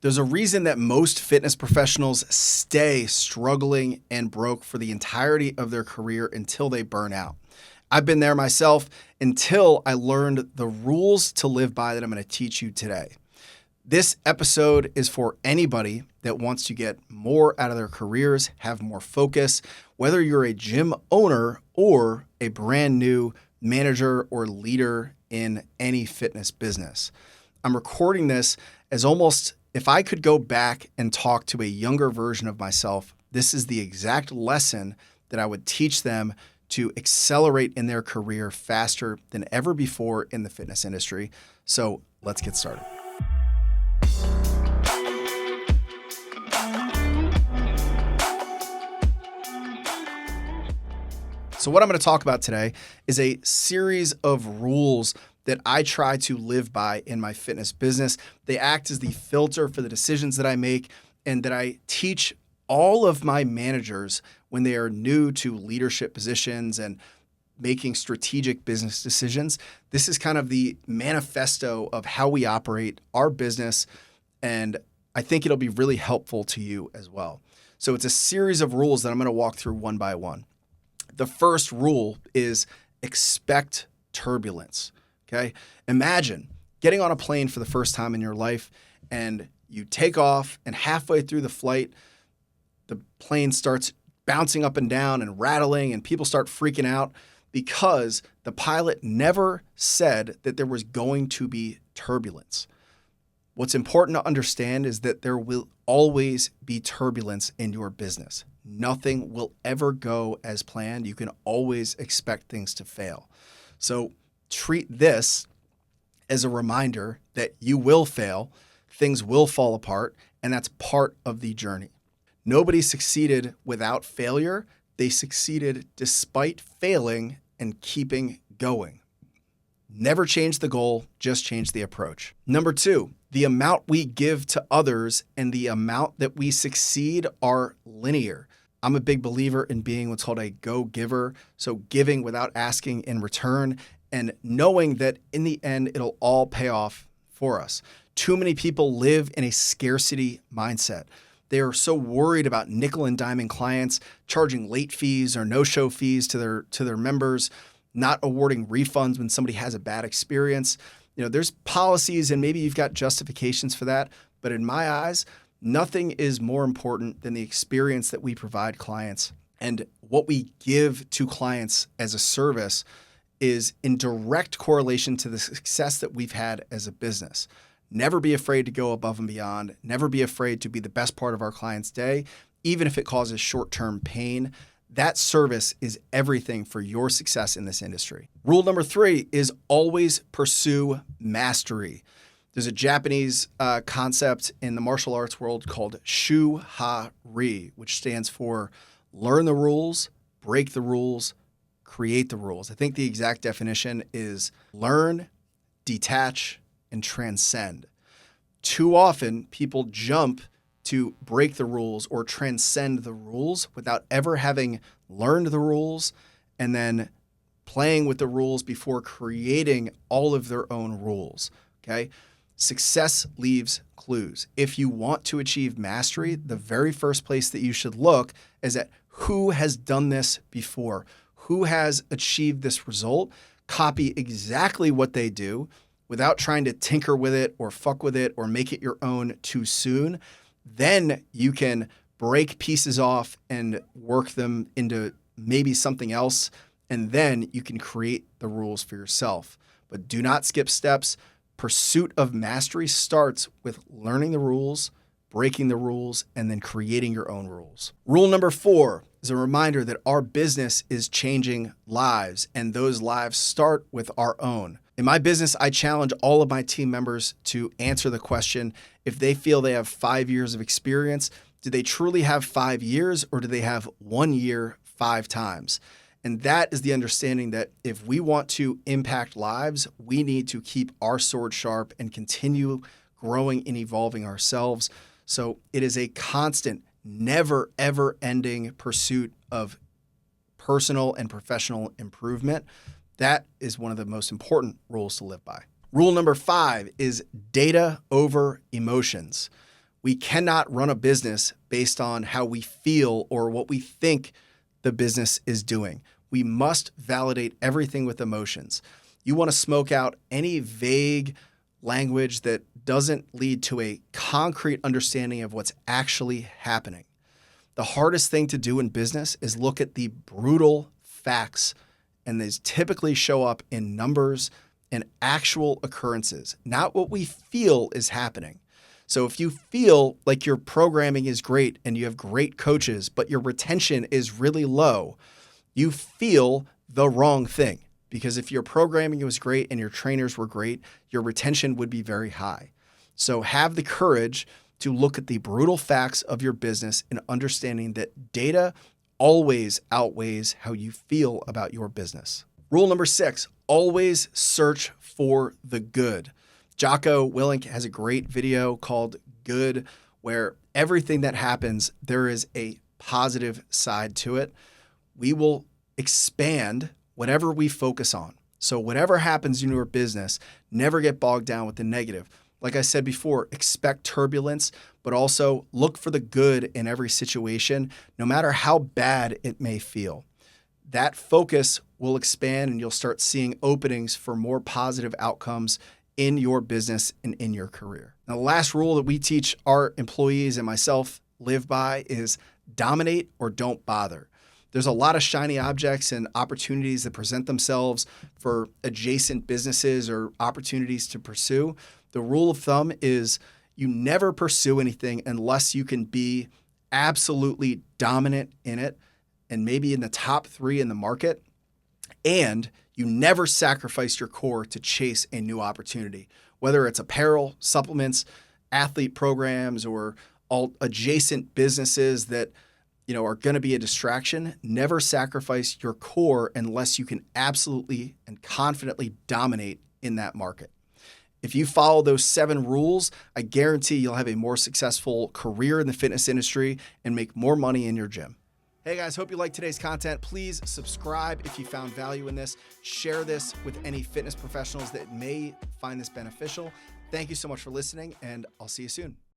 There's a reason that most fitness professionals stay struggling and broke for the entirety of their career until they burn out. I've been there myself until I learned the rules to live by that I'm going to teach you today. This episode is for anybody that wants to get more out of their careers, have more focus, whether you're a gym owner or a brand new manager or leader in any fitness business. I'm recording this as almost if I could go back and talk to a younger version of myself, this is the exact lesson that I would teach them to accelerate in their career faster than ever before in the fitness industry. So let's get started. So what I'm going to talk about today is a series of rules that I try to live by in my fitness business. They act as the filter for the decisions that I make and that I teach all of my managers when they are new to leadership positions and making strategic business decisions. This is kind of the manifesto of how we operate our business, and I think it'll be really helpful to you as well. So it's a series of rules that I'm going to walk through one by one. The first rule is expect turbulence. Okay. Imagine getting on a plane for the first time in your life and you take off, and halfway through the flight, the plane starts bouncing up and down and rattling and people start freaking out because the pilot never said that there was going to be turbulence. What's important to understand is that there will always be turbulence in your business. Nothing will ever go as planned. You can always expect things to fail. So treat this as a reminder that you will fail, things will fall apart, and that's part of the journey. Nobody succeeded without failure. They succeeded despite failing and keeping going. Never change the goal, just change the approach. Number two, the amount we give to others and the amount that we succeed are linear. I'm a big believer in being what's called a go-giver, so giving without asking in return and knowing that in the end, it'll all pay off for us. Too many people live in a scarcity mindset. They are so worried about nickel and diming clients, charging late fees or no-show fees to their members, not awarding refunds when somebody has a bad experience. There's policies and maybe you've got justifications for that, but in my eyes, nothing is more important than the experience that we provide clients, and what we give to clients as a service is in direct correlation to the success that we've had as a business. Never be afraid to go above and beyond. Never be afraid to be the best part of our client's day, even if it causes short-term pain. That service is everything for your success in this industry. Rule number three is always pursue mastery. There's a Japanese concept in the martial arts world called shu-ha-ri, which stands for learn the rules, break the rules, create the rules. I think the exact definition is learn, detach, and transcend. Too often, people jump to break the rules or transcend the rules without ever having learned the rules and then playing with the rules before creating all of their own rules. Okay? Success leaves clues. If you want to achieve mastery, the very first place that you should look is at who has done this before, who has achieved this result, copy exactly what they do without trying to tinker with it or fuck with it or make it your own too soon. Then you can break pieces off and work them into maybe something else, and then you can create the rules for yourself. But do not skip steps. Pursuit of mastery starts with learning the rules, breaking the rules, and then creating your own rules. Rule number 4 is a reminder that our business is changing lives, and those lives start with our own. In my business, I challenge all of my team members to answer the question, if they feel they have 5 years of experience, do they truly have 5 years or do they have 1 year 5 times? And that is the understanding that if we want to impact lives, we need to keep our sword sharp and continue growing and evolving ourselves. So it is a constant, never, ever ending pursuit of personal and professional improvement. That is one of the most important rules to live by. Rule number 5 is data over emotions. We cannot run a business based on how we feel or what we think the business is doing. We must validate everything with emotions. You want to smoke out any vague language that doesn't lead to a concrete understanding of what's actually happening. The hardest thing to do in business is look at the brutal facts, and these typically show up in numbers and actual occurrences, not what we feel is happening. So if you feel like your programming is great and you have great coaches, but your retention is really low, you feel the wrong thing. Because if your programming was great and your trainers were great, your retention would be very high. So have the courage to look at the brutal facts of your business and understanding that data always outweighs how you feel about your business. Rule number 6, always search for the good. Jocko Willink has a great video called Good, where everything that happens, there is a positive side to it. We will expand whatever we focus on. So whatever happens in your business, never get bogged down with the negative. Like I said before, expect turbulence, but also look for the good in every situation, no matter how bad it may feel. That focus will expand and you'll start seeing openings for more positive outcomes in your business and in your career. Now, the last rule that we teach our employees and myself live by is dominate or don't bother. There's a lot of shiny objects and opportunities that present themselves for adjacent businesses or opportunities to pursue. The rule of thumb is you never pursue anything unless you can be absolutely dominant in it and maybe in the top 3 in the market. And you never sacrifice your core to chase a new opportunity, whether it's apparel, supplements, athlete programs, or all adjacent businesses that are going to be a distraction. Never sacrifice your core unless you can absolutely and confidently dominate in that market. If you follow those 7 rules, I guarantee you'll have a more successful career in the fitness industry and make more money in your gym. Hey guys, hope you liked today's content. Please subscribe if you found value in this. Share this with any fitness professionals that may find this beneficial. Thank you so much for listening, and I'll see you soon.